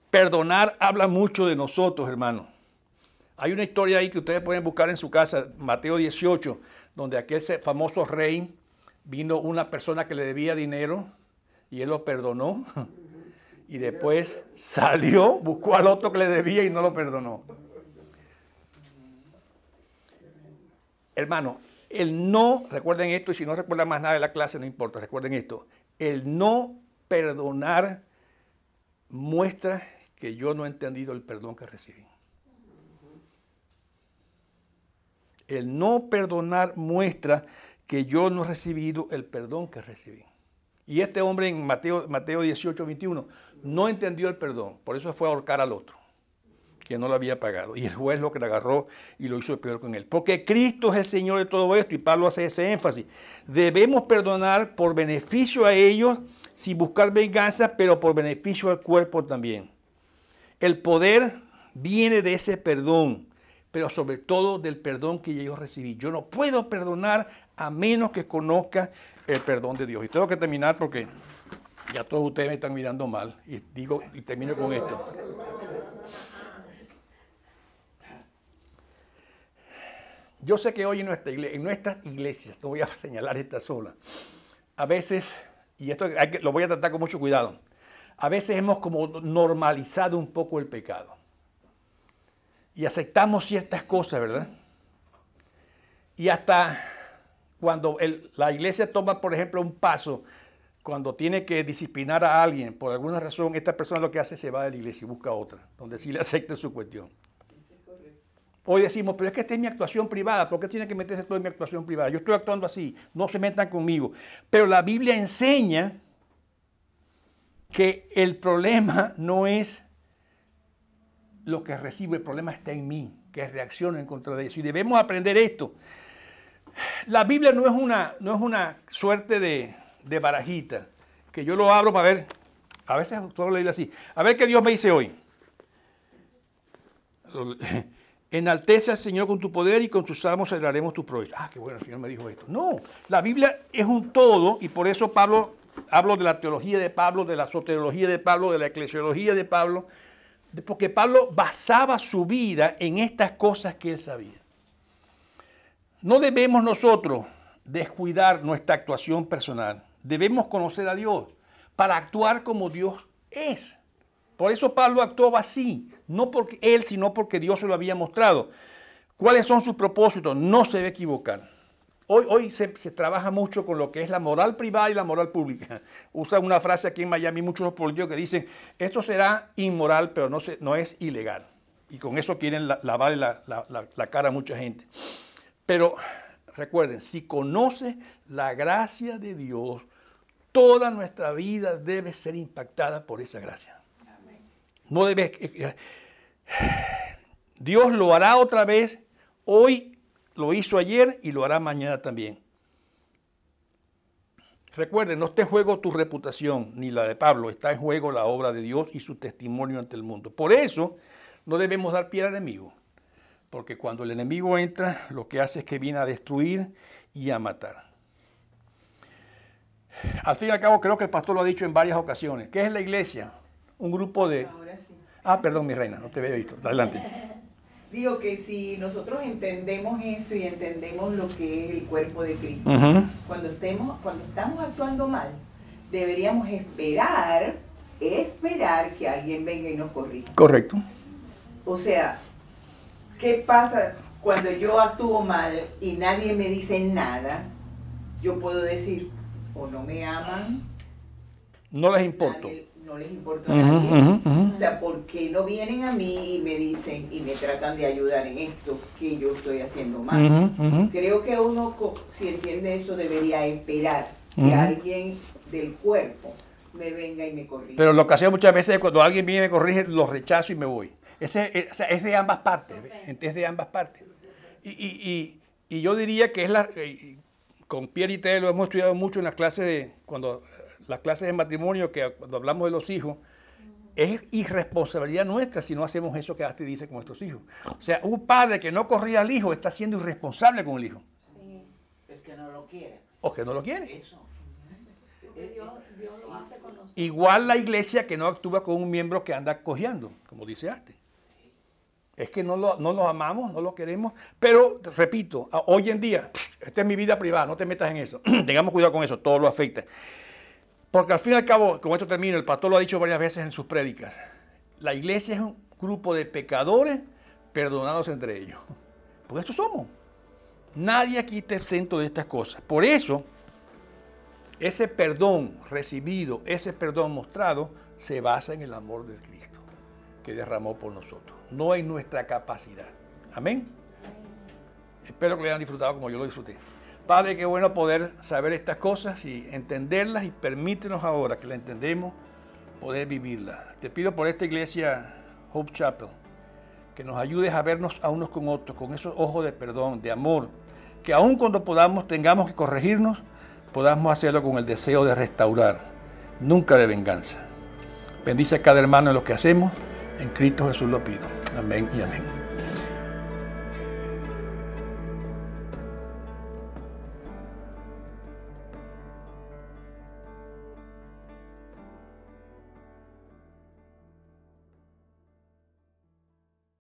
Perdonar habla mucho de nosotros, hermano. Hay una historia ahí que ustedes pueden buscar en su casa, Mateo 18, donde aquel famoso rey vino una persona que le debía dinero y él lo perdonó. Y después salió, buscó al otro que le debía y no lo perdonó. Hermano, el no, recuerden esto, y si no recuerdan más nada de la clase, no importa, recuerden esto. El no perdonar muestra que yo no he entendido el perdón que recibí. El no perdonar muestra que yo no he recibido el perdón que recibí. Y este hombre en Mateo 18, 21 no entendió el perdón, por eso fue a ahorcar al otro, que no lo había pagado. Y el juez lo que le agarró y lo hizo peor con él. Porque Cristo es el Señor de todo esto, y Pablo hace ese énfasis. Debemos perdonar por beneficio a ellos, sin buscar venganza, pero por beneficio al cuerpo también. El poder viene de ese perdón, pero sobre todo del perdón que yo recibí. Yo no puedo perdonar a menos que conozca el perdón de Dios. Y tengo que terminar porque ya todos ustedes me están mirando mal. Y termino con esto. Yo sé que hoy en nuestras iglesias, no voy a señalar esta sola, a veces, y esto lo voy a tratar con mucho cuidado, a veces hemos como normalizado un poco el pecado. Y aceptamos ciertas cosas, ¿verdad? Y hasta cuando la iglesia toma, por ejemplo, un paso, cuando tiene que disciplinar a alguien, por alguna razón, esta persona lo que hace es se va de la iglesia y busca otra, donde sí le acepte su cuestión. Hoy decimos, pero es que esta es mi actuación privada, ¿por qué tiene que meterse todo en mi actuación privada? Yo estoy actuando así, no se metan conmigo. Pero la Biblia enseña que el problema no es lo que recibo, el problema está en mí, que reacciono en contra de eso. Y debemos aprender esto. La Biblia no es una suerte de barajita, que yo lo abro para ver, a veces solo leí así, a ver qué Dios me dice hoy. Enaltece al Señor con tu poder y con tus salmos celebraremos tu provecho. Ah, qué bueno, el Señor me dijo esto. No, la Biblia es un todo y por eso hablo de la teología de Pablo, de la soteriología de Pablo, de la eclesiología de Pablo, porque Pablo basaba su vida en estas cosas que él sabía. No debemos nosotros descuidar nuestra actuación personal. Debemos conocer a Dios para actuar como Dios es. Por eso Pablo actuaba así, no porque él, sino porque Dios se lo había mostrado. ¿Cuáles son sus propósitos? No se debe equivocar. Hoy se trabaja mucho con lo que es la moral privada y la moral pública. Usan una frase aquí en Miami muchos los políticos que dicen, esto será inmoral, pero no es ilegal. Y con eso quieren lavarle la cara a mucha gente. Pero recuerden, si conoce la gracia de Dios, toda nuestra vida debe ser impactada por esa gracia. No debe. Dios lo hará otra vez, hoy lo hizo ayer y lo hará mañana también. Recuerden, no está en juego tu reputación, ni la de Pablo, está en juego la obra de Dios y su testimonio ante el mundo. Por eso no debemos dar pie al enemigo, porque cuando el enemigo entra, lo que hace es que viene a destruir y a matar. Al fin y al cabo, creo que el pastor lo ha dicho en varias ocasiones. ¿Qué es la iglesia? Un grupo de... Ahora sí. Ah, perdón, mi reina, no te había visto. Adelante. Digo que si nosotros entendemos eso y entendemos lo que es el cuerpo de Cristo, cuando estamos actuando mal, deberíamos esperar que alguien venga y nos corrija. Correcto. O sea, ¿qué pasa cuando yo actúo mal y nadie me dice nada? Yo puedo decir, o no me aman, No les importo. no les importa a nadie. O sea, ¿por qué no vienen a mí y me dicen y me tratan de ayudar en esto que yo estoy haciendo mal? Creo que uno, si entiende eso, debería esperar que alguien del cuerpo me venga y me corrija. Pero lo que hacía muchas veces es cuando alguien viene y me corrige, lo rechazo y me voy. O sea, es de ambas partes. Es de ambas partes. Y yo diría que es con Pierre y Ted lo hemos estudiado mucho en las clases las clases de matrimonio, que cuando hablamos de los hijos, es irresponsabilidad nuestra si no hacemos eso que Asti dice con nuestros hijos. O sea, un padre que no corrige al hijo está siendo irresponsable con el hijo. Sí. Es que no lo quiere. O que no lo quiere. Eso. Dios lo hace con nosotros. Igual la iglesia que no actúa con un miembro que anda cojeando, como dice Asti. Es que no los amamos, no los queremos. Pero, repito, hoy en día, esta es mi vida privada, no te metas en eso. Tengamos cuidado con eso, todo lo afecta. Porque al fin y al cabo, con esto termino, el pastor lo ha dicho varias veces en sus prédicas, la iglesia es un grupo de pecadores perdonados entre ellos. Porque estos somos. Nadie aquí está exento de estas cosas. Por eso, ese perdón recibido, ese perdón mostrado, se basa en el amor de Cristo que derramó por nosotros, no en nuestra capacidad. Amén. Espero que lo hayan disfrutado como yo lo disfruté. Padre, qué bueno poder saber estas cosas y entenderlas, y permítenos ahora que las entendemos, poder vivirlas. Te pido por esta iglesia Hope Chapel, que nos ayudes a vernos a unos con otros, con esos ojos de perdón, de amor, que aun cuando tengamos que corregirnos, podamos hacerlo con el deseo de restaurar, nunca de venganza. Bendice a cada hermano en lo que hacemos, en Cristo Jesús lo pido. Amén y amén.